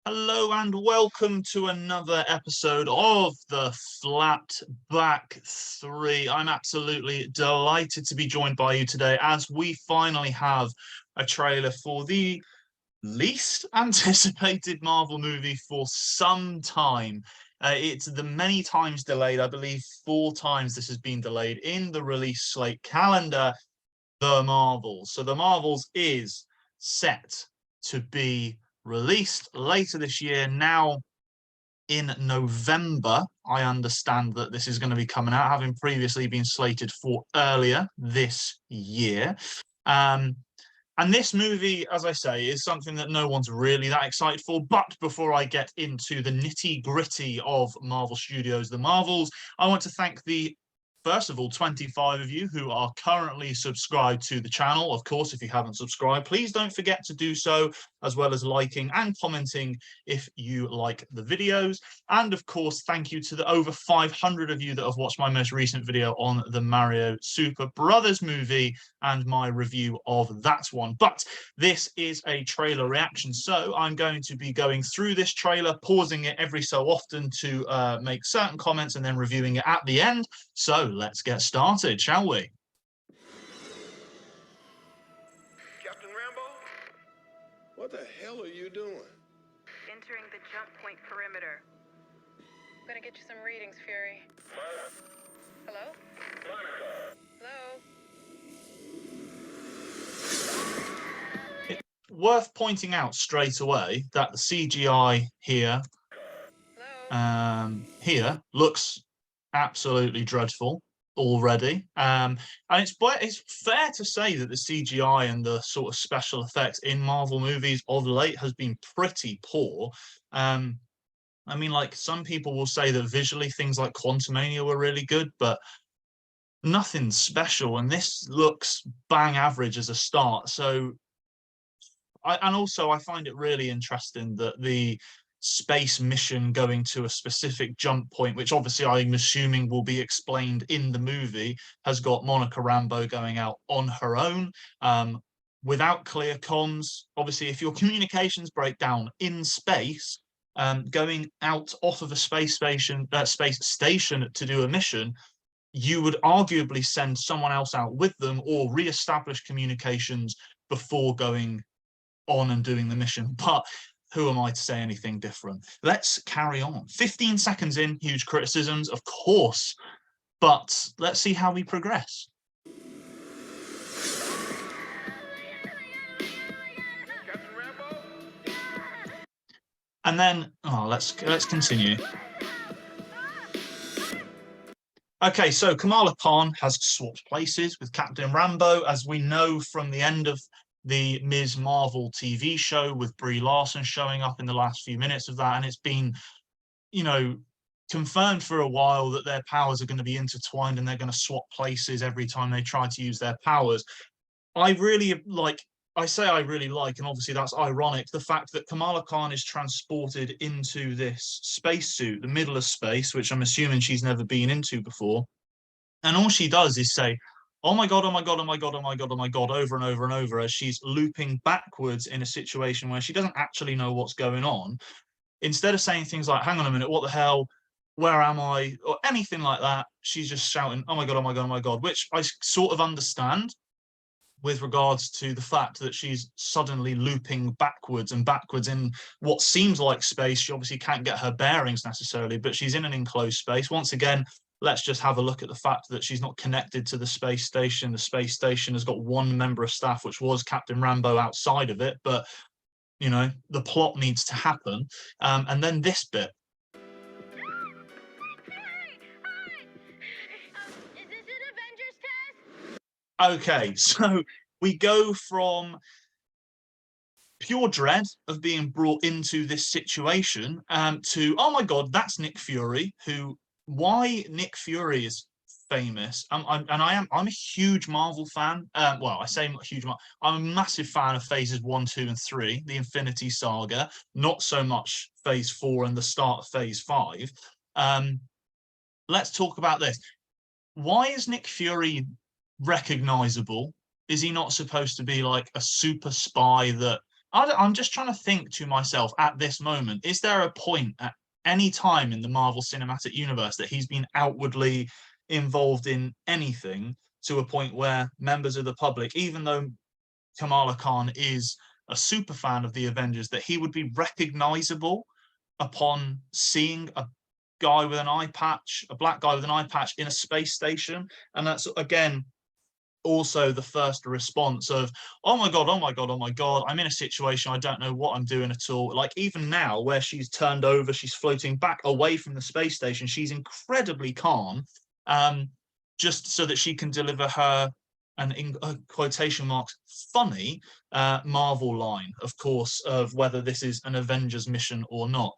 Hello and welcome to another episode of the Flatback 3. I'm absolutely delighted to be joined by you today as we finally have a trailer for the least anticipated Marvel movie for some time. It's the many times delayed, I believe 4 times this has been delayed in the release slate calendar, The Marvels. So The Marvels is set to be released later this year. Now, in November, I understand that this is going to be coming out, having previously been slated for earlier this year. And this movie, as I say, is something that no one's really that excited for. But before I get into the nitty-gritty of Marvel Studios, The Marvels, I want to thank first of all, 25 of you who are currently subscribed to the channel. Of course, if you haven't subscribed, please don't forget to do so, as well as liking and commenting if you like the videos. And of course, thank you to the over 500 of you that have watched my most recent video on the Mario Super Brothers movie and my review of that one. But this is a trailer reaction, so I'm going to be going through this trailer, pausing it every so often to make certain comments and then reviewing it at the end. So let's get started, shall we? Captain Rambo? What the hell are you doing? Entering the jump point perimeter. I'm gonna get you some readings, Fury. Hello? Hello? It's worth pointing out straight away that the CGI here, Hello? looks absolutely dreadful already. And it's fair to say that the CGI and the sort of special effects in Marvel movies of late has been pretty poor. I mean, like, some people will say that visually things like Quantumania were really good, but nothing special. And this looks bang average as a start. So, and also I find it really interesting that the space mission going to a specific jump point, which obviously I'm assuming will be explained in the movie, has got Monica Rambeau going out on her own, without clear comms. Obviously, if your communications break down in space, going out off of a space station to do a mission, you would arguably send someone else out with them or re-establish communications before going on and doing the mission. But who am I to say anything different? Let's carry on. 15 seconds in, huge criticisms, of course, but let's see how we progress. Captain Rambo? And then, let's continue. Okay, so Kamala Khan has swapped places with Captain Rambeau, as we know from the end of the Ms. Marvel TV show, with Brie Larson showing up in the last few minutes of that. And it's been, confirmed for a while that their powers are going to be intertwined and they're going to swap places every time they try to use their powers. I really like, and obviously that's ironic, the fact that Kamala Khan is transported into this spacesuit, the middle of space, which I'm assuming she's never been into before. And all she does is say, oh my God, oh my God, oh my God, oh my God, oh my God, over and over and over, as she's looping backwards in a situation where she doesn't actually know what's going on. Instead of saying things like, hang on a minute, what the hell, where am I, or anything like that, she's just shouting, oh my God, oh my God, oh my God, which I sort of understand with regards to the fact that she's suddenly looping backwards and backwards in what seems like space. She obviously can't get her bearings necessarily, but she's in an enclosed space. Once again, let's just have a look at the fact that she's not connected to the space station. The space station has got one member of staff, which was Captain Rambeau, outside of it. But, the plot needs to happen. And then this bit. Is this an Avengers test? Okay, so we go from pure dread of being brought into this situation to, oh my God, that's Nick Fury. Why Nick Fury is famous. I'm a huge Marvel fan. Well, I say huge. I'm a massive fan of phases 1, 2, and 3, the Infinity Saga. Not so much phase 4 and the start of phase 5. Let's talk about this. Why is Nick Fury recognizable? Is he not supposed to be like a super spy that I'm just trying to think to myself at this moment, is there a point at any time in the Marvel Cinematic Universe that he's been outwardly involved in anything to a point where members of the public, even though Kamala Khan is a super fan of the Avengers, that he would be recognizable upon seeing a guy with an eye patch, a black guy with an eye patch in a space station? And that's, again, also the first response of, oh my god, oh my god, oh my god, I'm in a situation, I don't know what I'm doing at all. Like, even now, where she's turned over, she's floating back away from the space station, she's incredibly calm, just so that she can deliver her, and in quotation marks, funny Marvel line, of course, of whether this is an Avengers mission or not.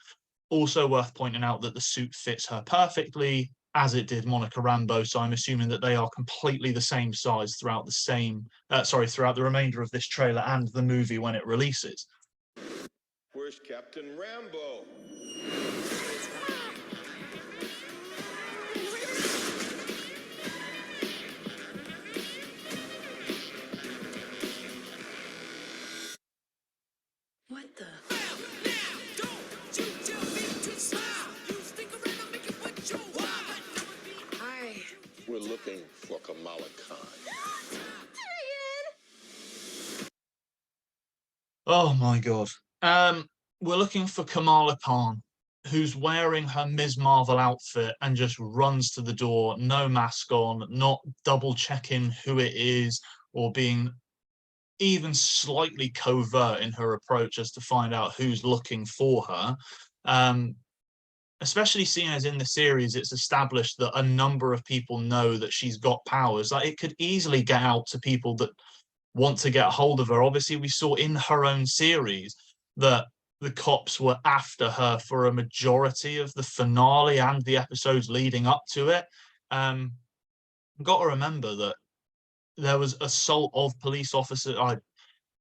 Also worth pointing out that the suit fits her perfectly, as it did Monica Rambeau, so I'm assuming that they are completely the same size throughout throughout the remainder of this trailer and the movie when it releases. Where's Captain Rambo? What the? Hi. We're looking for Kamala Khan. Oh my god. We're looking for Kamala Khan, who's wearing her Ms. Marvel outfit and just runs to the door, no mask on, not double checking who it is, or being even slightly covert in her approach as to find out who's looking for her. Especially seeing as in the series, it's established that a number of people know that she's got powers. Like, it could easily get out to people that want to get hold of her. Obviously, we saw in her own series that the cops were after her for a majority of the finale and the episodes leading up to it. Got to remember that there was assault of police officers.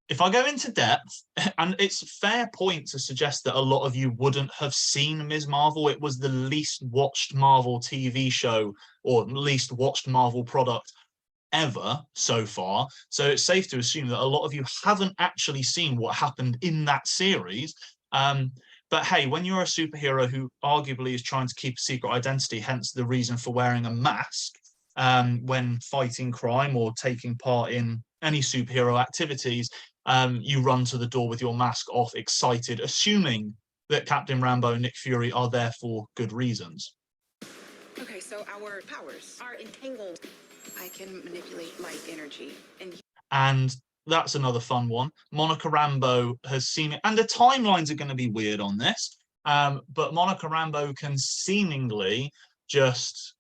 If I go into depth, and it's a fair point to suggest that a lot of you wouldn't have seen Ms. Marvel. It was the least watched Marvel TV show, or least watched Marvel product ever so far. So it's safe to assume that a lot of you haven't actually seen what happened in that series. But hey, when you're a superhero who arguably is trying to keep a secret identity, hence the reason for wearing a mask, when fighting crime or taking part in any superhero activities, you run to the door with your mask off, excited, assuming that Captain Rambeau and Nick Fury are there for good reasons. Okay, so our powers are entangled. I can manipulate light energy, and that's another fun one. Monica Rambeau has seen it, and the timelines are going to be weird on this, but Monica Rambeau can seemingly just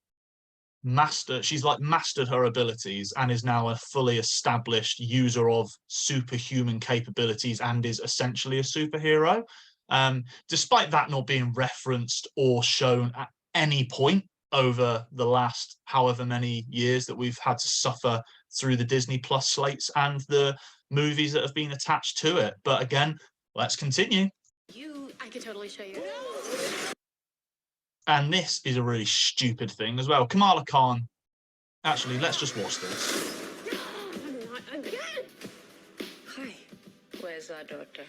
mastered her abilities and is now a fully established user of superhuman capabilities and is essentially a superhero. Despite that not being referenced or shown at any point over the last however many years that we've had to suffer through the Disney Plus slates and the movies that have been attached to it. But again, let's continue. I could totally show you. And this is a really stupid thing as well. Kamala Khan. Actually, let's just watch this. Hi. Where's our daughter?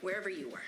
Wherever you were.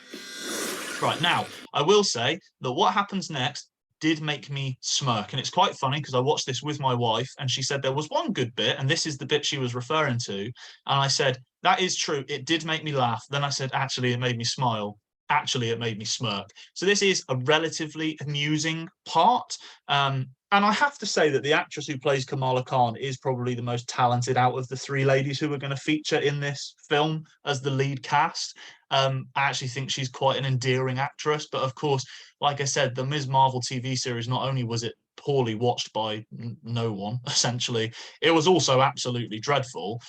Right, now, I will say that what happens next did make me smirk. And it's quite funny because I watched this with my wife and she said there was one good bit, and this is the bit she was referring to. And I said, that is true. It did make me laugh. Then I said, actually, it made me smile. Actually, it made me smirk. So this is a relatively amusing part. And I have to say that the actress who plays Kamala Khan is probably the most talented out of the three ladies who are going to feature in this film as the lead cast. I actually think she's quite an endearing actress. But of course, like I said, the Ms. Marvel TV series, not only was it poorly watched by no one, essentially, it was also absolutely dreadful.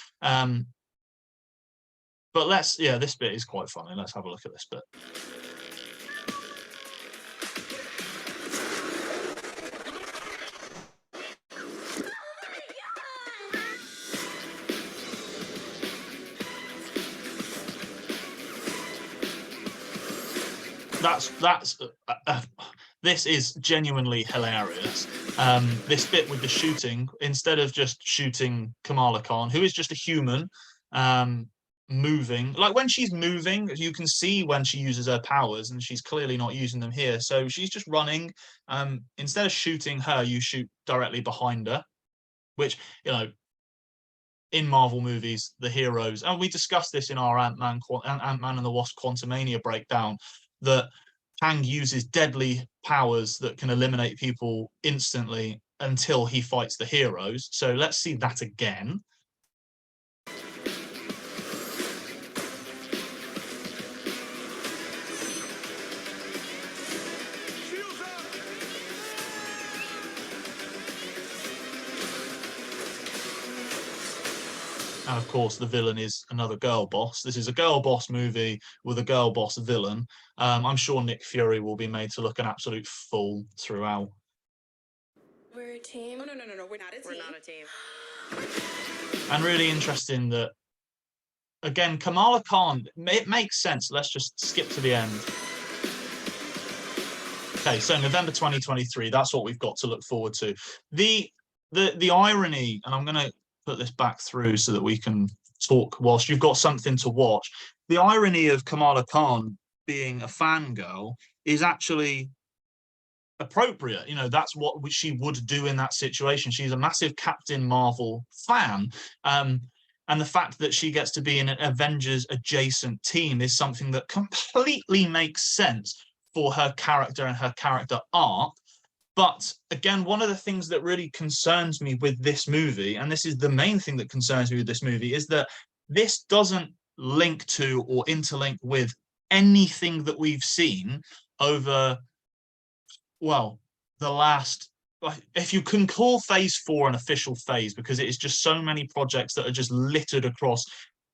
But this bit is quite funny. Let's have a look at this bit. This is genuinely hilarious. This bit with the shooting, instead of just shooting Kamala Khan, who is just a human, moving. Like when she's moving, you can see when she uses her powers, and she's clearly not using them here. So she's just running. Instead of shooting her, you shoot directly behind her, which, you know, in Marvel movies, the heroes, and we discussed this in our Ant-Man and the Wasp Quantumania breakdown, that Kang uses deadly powers that can eliminate people instantly until he fights the heroes. So let's see that again. Shields up! And of course, the villain is another girl boss. This is a girl boss movie with a girl boss villain. I'm sure Nick Fury will be made to look an absolute fool throughout. We're a team. Oh, no, we're not a team. We're not a team. And really interesting that, again, Kamala Khan, it makes sense. Let's just skip to the end. Okay, so November 2023, that's what we've got to look forward to. The irony, and I'm going to put this back through so that we can talk whilst you've got something to watch. The irony of Kamala Khan being a fangirl is actually appropriate. You know, that's what she would do in that situation. She's a massive Captain Marvel fan. And the fact that she gets to be in an Avengers adjacent team is something that completely makes sense for her character and her character arc. But again, one of the things that really concerns me with this movie, and this is the main thing that concerns me with this movie, is that this doesn't link to or interlink with anything that we've seen over, well, the last, if you can call phase 4 an official phase, because it is just so many projects that are just littered across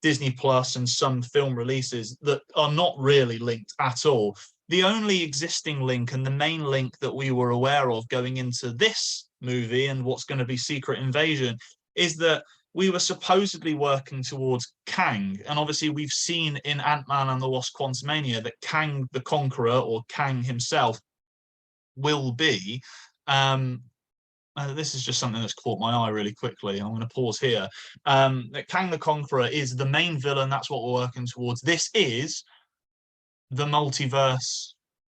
Disney Plus and some film releases that are not really linked at all. The only existing link, and the main link that we were aware of going into this movie and what's going to be Secret Invasion, is that we were supposedly working towards Kang. And obviously we've seen in Ant-Man and the Wasp Quantumania that Kang the Conqueror, or Kang himself, will be. This is just something that's caught my eye really quickly. I'm going to pause here. That Kang the Conqueror is the main villain. That's what we're working towards. This is the multiverse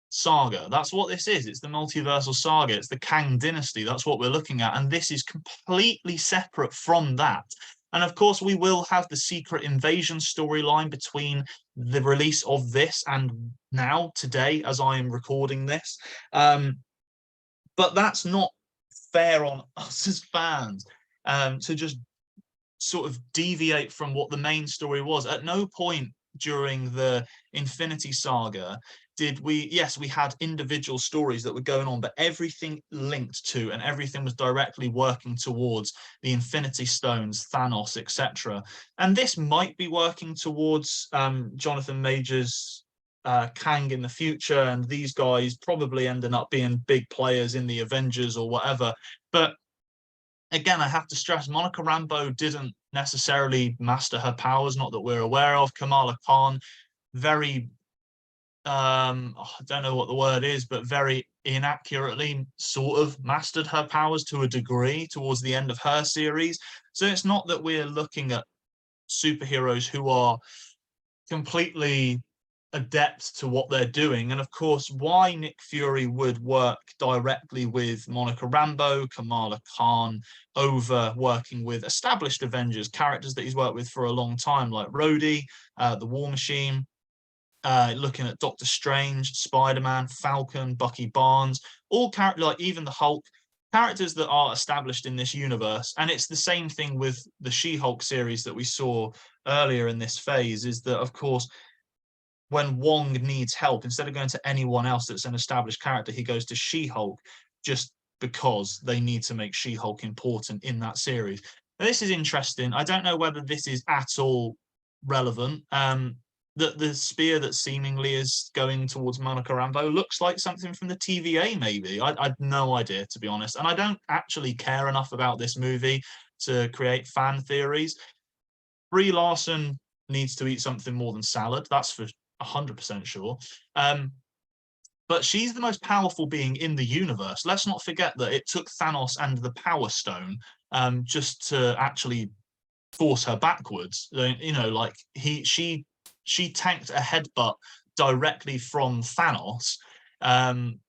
saga. That's what this is. It's the multiversal saga. It's the Kang dynasty. That's what we're looking at. And this is completely separate from that. And of course, we will have the Secret Invasion storyline between the release of this and now, today, as I am recording this. But that's not fair on us as fans, to just sort of deviate from what the main story was. At no point during the Infinity Saga did we, yes, we had individual stories that were going on, but everything linked to and everything was directly working towards the Infinity Stones, Thanos, etc. And this might be working towards Jonathan Majors' Kang in the future, and these guys probably ending up being big players in the Avengers or whatever. But again, I have to stress, Monica Rambeau didn't necessarily master her powers, not that we're aware of. Kamala Khan, very, I don't know what the word is, but very inaccurately sort of mastered her powers to a degree towards the end of her series. So it's not that we're looking at superheroes who are completely adept to what they're doing. And of course, why Nick Fury would work directly with Monica Rambeau, Kamala Khan, over working with established Avengers, characters that he's worked with for a long time, like Rhodey, the War Machine, looking at Doctor Strange, Spider-Man, Falcon, Bucky Barnes, all characters, like even the Hulk, characters that are established in this universe. And it's the same thing with the She-Hulk series that we saw earlier in this phase, is that, of course, when Wong needs help, instead of going to anyone else that's an established character, he goes to She-Hulk, just because they need to make She-Hulk important in that series. Now, this is interesting. I don't know whether this is at all relevant. The spear that seemingly is going towards Monica Rambeau looks like something from the TVA, maybe. I'd no idea, to be honest. And I don't actually care enough about this movie to create fan theories. Brie Larson needs to eat something more than salad. That's for 100% sure. But she's the most powerful being in the universe. Let's not forget that it took Thanos and the Power Stone just to actually force her backwards. You know, like she tanked a headbutt directly from Thanos, and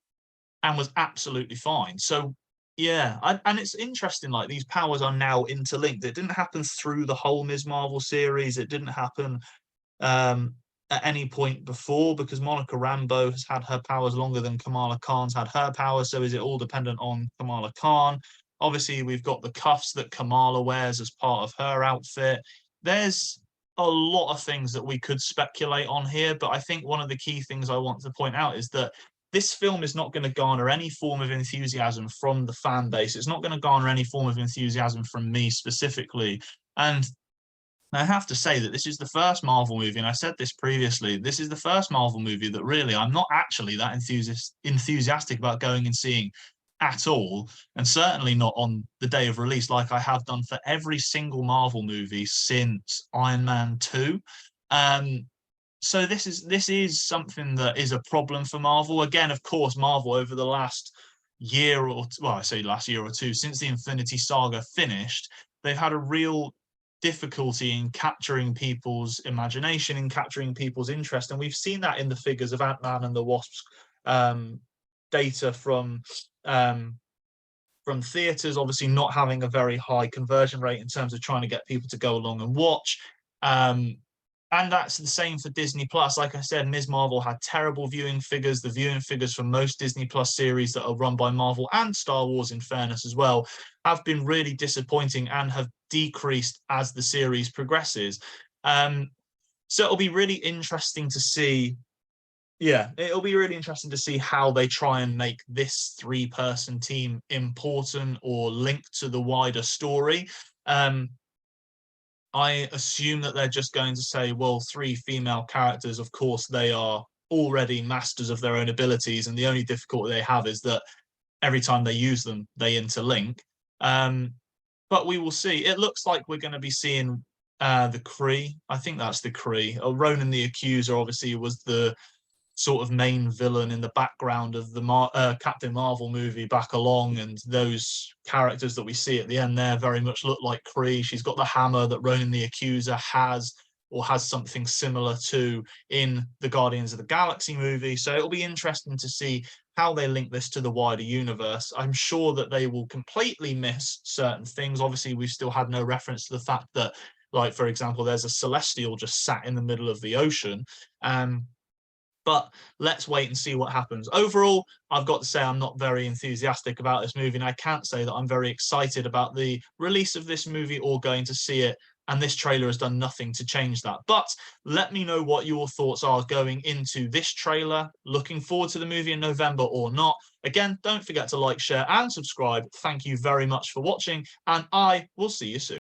was absolutely fine. So yeah, and it's interesting, like these powers are now interlinked. It didn't happen through the whole Ms. Marvel series. It didn't happen at any point before, because Monica Rambeau has had her powers longer than Kamala Khan's had her powers. So is it all dependent on Kamala Khan? Obviously, we've got the cuffs that Kamala wears as part of her outfit. There's a lot of things that we could speculate on here, but I think one of the key things I want to point out is that this film is not going to garner any form of enthusiasm from the fan base. It's not going to garner any form of enthusiasm from me specifically. And I have to say that this is the first Marvel movie, and I said this previously, this is the first Marvel movie that really I'm not actually that enthusiastic about going and seeing at all, and certainly not on the day of release like I have done for every single Marvel movie since Iron Man 2. So this is something that is a problem for Marvel. Again, of course, Marvel over the last year or, well, I say last year or two, since the Infinity Saga finished, they've had a real difficulty in capturing people's imagination, in capturing people's interest. And we've seen that in the figures of Ant-Man and the Wasp's data from theaters, obviously not having a very high conversion rate in terms of trying to get people to go along and watch. And that's the same for Disney Plus. Like I said, Ms. Marvel had terrible viewing figures. The viewing figures for most Disney Plus series that are run by Marvel, and Star Wars in fairness as well, have been really disappointing and have decreased as the series progresses. So it'll be really interesting to see. Yeah, it'll be really interesting to see how they try and make this 3-person team important or linked to the wider story. I assume that they're just going to say, well, 3 female characters, of course, they are already masters of their own abilities, and the only difficulty they have is that every time they use them, they interlink. But we will see. It looks like we're going to be seeing the Kree. I think that's the Kree. Ronan the Accuser, obviously, was the sort of main villain in the background of the Captain Marvel movie Back Along, and those characters that we see at the end there very much look like Kree. She's got the hammer that Ronan the Accuser has, or has something similar to, in the Guardians of the Galaxy movie. So it'll be interesting to see how they link this to the wider universe. I'm sure that they will completely miss certain things. Obviously, we've still had no reference to the fact that, like, for example, there's a Celestial just sat in the middle of the ocean. But let's wait and see what happens. Overall, I've got to say I'm not very enthusiastic about this movie, and I can't say that I'm very excited about the release of this movie or going to see it, and this trailer has done nothing to change that. But let me know what your thoughts are going into this trailer, looking forward to the movie in November or not. Again, don't forget to like, share, and subscribe. Thank you very much for watching, and I will see you soon.